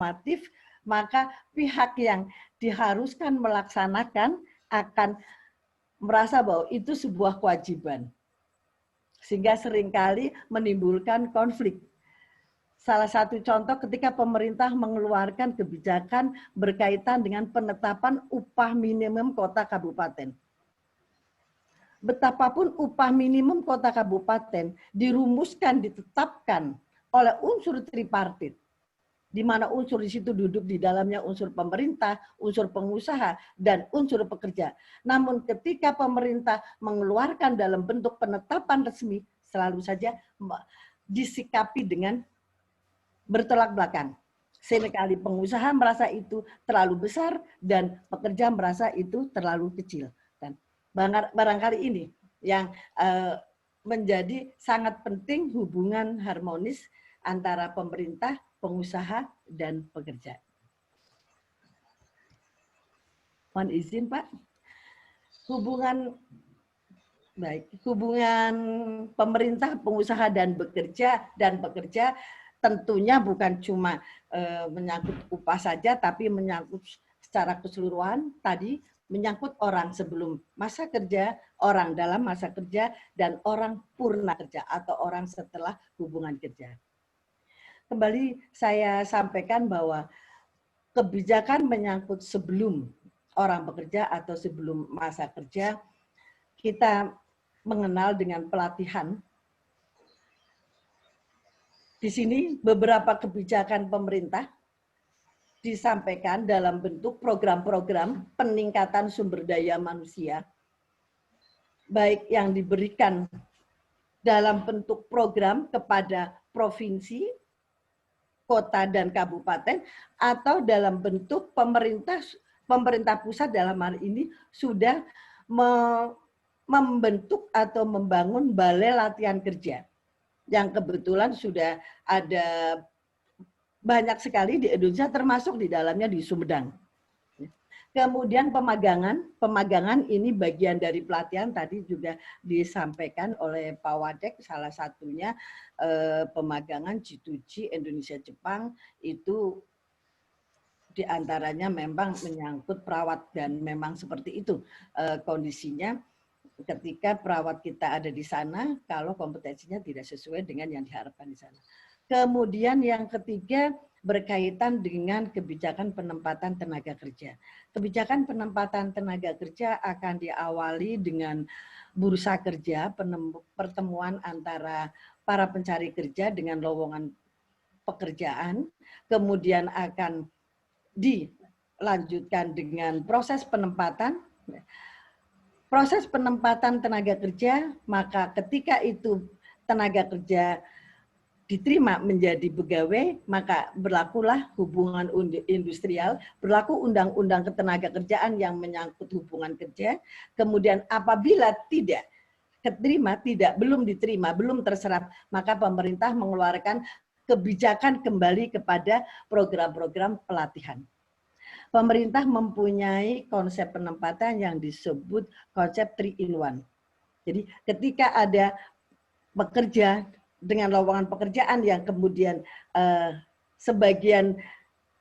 normatif, maka pihak yang diharuskan melaksanakan akan merasa bahwa itu sebuah kewajiban. Sehingga seringkali menimbulkan konflik. Salah satu contoh ketika pemerintah mengeluarkan kebijakan berkaitan dengan penetapan upah minimum kota kabupaten. Betapapun upah minimum kota kabupaten dirumuskan, ditetapkan oleh unsur tripartit, di mana unsur di situ duduk di dalamnya unsur pemerintah, unsur pengusaha, dan unsur pekerja. Namun ketika pemerintah mengeluarkan dalam bentuk penetapan resmi, selalu saja disikapi dengan bertolak belakang. Seringkali pengusaha merasa itu terlalu besar dan pekerja merasa itu terlalu kecil. Dan barangkali ini yang menjadi sangat penting hubungan harmonis antara pemerintah, pengusaha, dan pekerja. Mohon izin, Pak. Hubungan pemerintah, pengusaha, dan pekerja tentunya bukan cuma menyangkut upah saja, tapi menyangkut secara keseluruhan tadi, menyangkut orang sebelum masa kerja, orang dalam masa kerja, dan orang purna kerja atau orang setelah hubungan kerja. Kembali saya sampaikan bahwa kebijakan menyangkut sebelum orang bekerja atau sebelum masa kerja, kita mengenal dengan pelatihan. Di sini beberapa kebijakan pemerintah disampaikan dalam bentuk program-program peningkatan sumber daya manusia, baik yang diberikan dalam bentuk program kepada provinsi, kota, dan kabupaten, atau dalam bentuk pemerintah pusat dalam hal ini sudah membentuk atau membangun balai latihan kerja, yang kebetulan sudah ada banyak sekali di Indonesia, termasuk di dalamnya di Sumedang. Kemudian pemagangan ini bagian dari pelatihan, tadi juga disampaikan oleh Pak Wadek, salah satunya pemagangan G2G Indonesia-Jepang, itu diantaranya memang menyangkut perawat, dan memang seperti itu kondisinya ketika perawat kita ada di sana, kalau kompetensinya tidak sesuai dengan yang diharapkan di sana. Kemudian yang ketiga berkaitan dengan kebijakan penempatan tenaga kerja. Kebijakan penempatan tenaga kerja akan diawali dengan bursa kerja, pertemuan antara para pencari kerja dengan lowongan pekerjaan, kemudian akan dilanjutkan dengan proses penempatan. Proses penempatan tenaga kerja, maka ketika itu tenaga kerja diterima menjadi pegawai, maka berlakulah hubungan industrial, berlaku undang-undang ketenagakerjaan yang menyangkut hubungan kerja. Kemudian apabila tidak keterima, belum diterima, belum terserap, maka pemerintah mengeluarkan kebijakan kembali kepada program-program pelatihan. Pemerintah mempunyai konsep penempatan yang disebut konsep 3-in-1. Jadi ketika ada pekerja dengan lowongan pekerjaan yang kemudian sebagian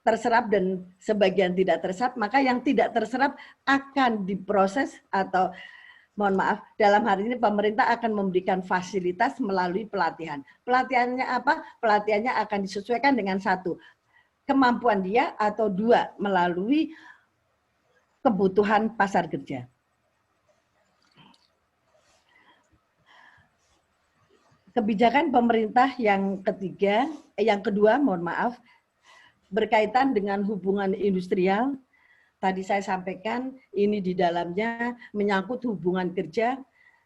terserap dan sebagian tidak terserap, maka yang tidak terserap akan diproses atau mohon maaf, dalam hal ini pemerintah akan memberikan fasilitas melalui pelatihan. Pelatihannya apa? Pelatihannya akan disesuaikan dengan satu, kemampuan dia, atau dua, melalui kebutuhan pasar kerja. Kebijakan pemerintah yang kedua, mohon maaf, berkaitan dengan hubungan industrial. Tadi saya sampaikan ini di dalamnya menyangkut hubungan kerja,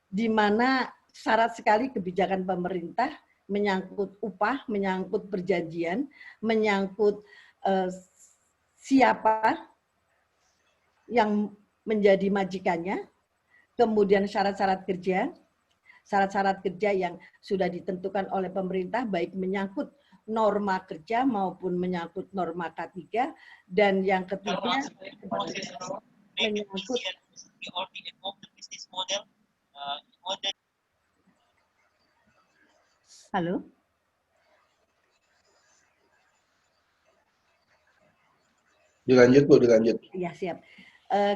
di mana syarat sekali kebijakan pemerintah menyangkut upah, menyangkut perjanjian, menyangkut siapa yang menjadi majikannya, kemudian syarat-syarat kerja yang sudah ditentukan oleh pemerintah, baik menyangkut norma kerja maupun menyangkut norma K3, dan yang ketiga menyangkut halo. Dilanjut Bu, dilanjut. Ya, siap.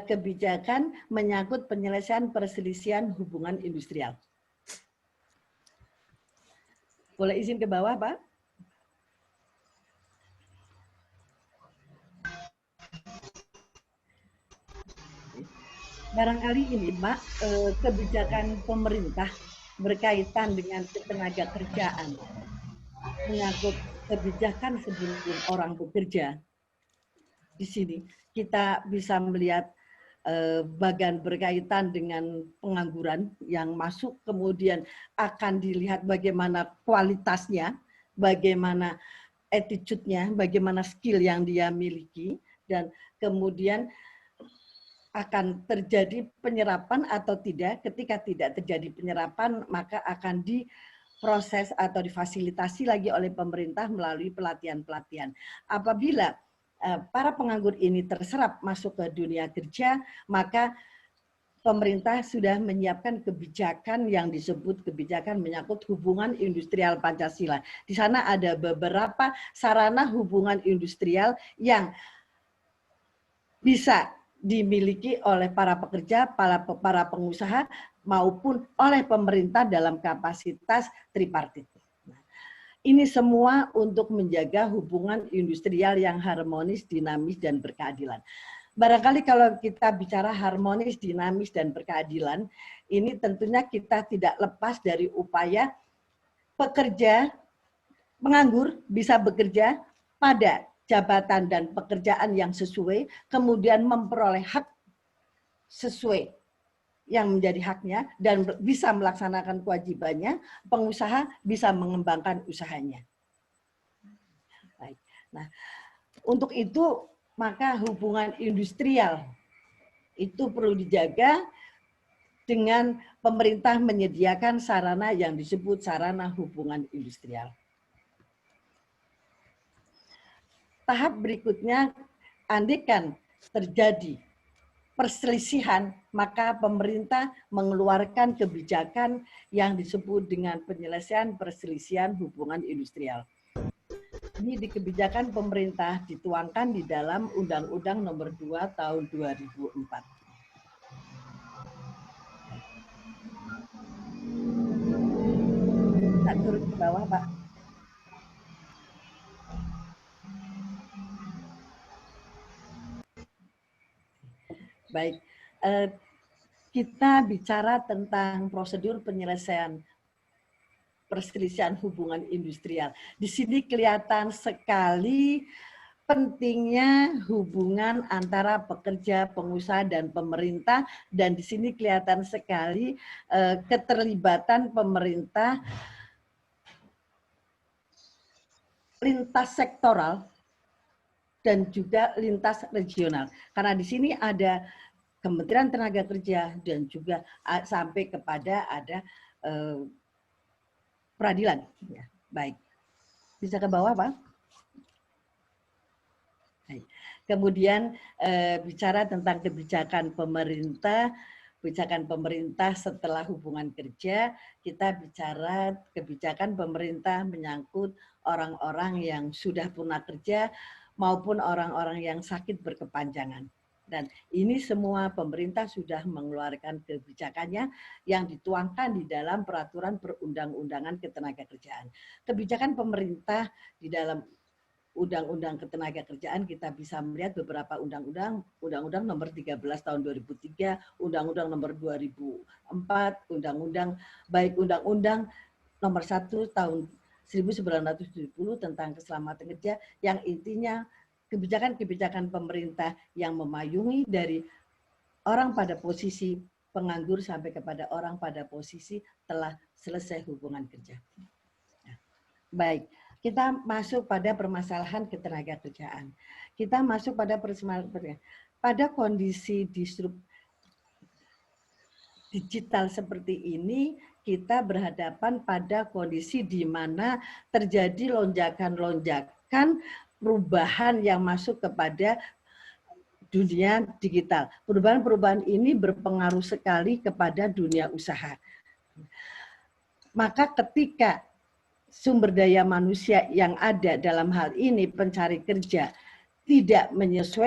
Kebijakan menyangkut penyelesaian perselisihan hubungan industrial. Boleh izin ke bawah, Pak? Barangkali ini, Pak, kebijakan pemerintah berkaitan dengan ketenaga kerjaan, menyangkut kebijakan sebelum orang bekerja. Di sini kita bisa melihat bagian berkaitan dengan pengangguran yang masuk, kemudian akan dilihat bagaimana kualitasnya, bagaimana attitude-nya, bagaimana skill yang dia miliki, dan kemudian akan terjadi penyerapan atau tidak. Ketika tidak terjadi penyerapan, maka akan diproses atau difasilitasi lagi oleh pemerintah melalui pelatihan-pelatihan. Apabila para penganggur ini terserap masuk ke dunia kerja, maka pemerintah sudah menyiapkan kebijakan yang disebut kebijakan menyangkut hubungan industrial Pancasila. Di sana ada beberapa sarana hubungan industrial yang bisa dimiliki oleh para pekerja, para pengusaha, maupun oleh pemerintah dalam kapasitas tripartit. Ini semua untuk menjaga hubungan industrial yang harmonis, dinamis, dan berkeadilan. Barangkali kalau kita bicara harmonis, dinamis, dan berkeadilan, ini tentunya kita tidak lepas dari upaya pekerja, penganggur bisa bekerja pada jabatan dan pekerjaan yang sesuai, kemudian memperoleh hak sesuai yang menjadi haknya dan bisa melaksanakan kewajibannya, pengusaha bisa mengembangkan usahanya. Baik. Nah, untuk itu maka hubungan industrial itu perlu dijaga dengan pemerintah menyediakan sarana yang disebut sarana hubungan industrial. Tahap berikutnya, andaikan terjadi perselisihan, maka pemerintah mengeluarkan kebijakan yang disebut dengan penyelesaian perselisihan hubungan industrial. Ini di kebijakan pemerintah dituangkan di dalam Undang-Undang Nomor 2 Tahun 2004. Bisa turun ke bawah, Pak. Baik, kita bicara tentang prosedur penyelesaian perselisihan hubungan industrial. Di sini kelihatan sekali pentingnya hubungan antara pekerja, pengusaha, dan pemerintah, dan di sini kelihatan sekali keterlibatan pemerintah lintas sektoral dan juga lintas regional. Karena di sini ada Kementerian Tenaga Kerja dan juga sampai kepada ada peradilan. Ya, baik. Bisa ke bawah, Pak? Baik. Kemudian bicara tentang kebijakan pemerintah setelah hubungan kerja, kita bicara kebijakan pemerintah menyangkut orang-orang yang sudah punah kerja maupun orang-orang yang sakit berkepanjangan. Dan ini semua pemerintah sudah mengeluarkan kebijakannya yang dituangkan di dalam peraturan perundang-undangan ketenagakerjaan. Kebijakan pemerintah di dalam Undang-Undang Ketenagakerjaan kita bisa melihat beberapa undang-undang, Undang-Undang Nomor 13 Tahun 2003, Undang-Undang Nomor 2004, Undang-Undang Nomor 1 Tahun 1970 tentang keselamatan kerja, yang intinya kebijakan-kebijakan pemerintah yang memayungi dari orang pada posisi penganggur sampai kepada orang pada posisi telah selesai hubungan kerja. Baik. Kita masuk pada permasalahan ketenagakerjaan. Kita masuk pada permasalahan pada kondisi digital seperti ini, kita berhadapan pada kondisi di mana terjadi lonjakan-lonjakan perubahan yang masuk kepada dunia digital. Perubahan-perubahan ini berpengaruh sekali kepada dunia usaha. Maka ketika sumber daya manusia yang ada dalam hal ini pencari kerja tidak menyesuaikan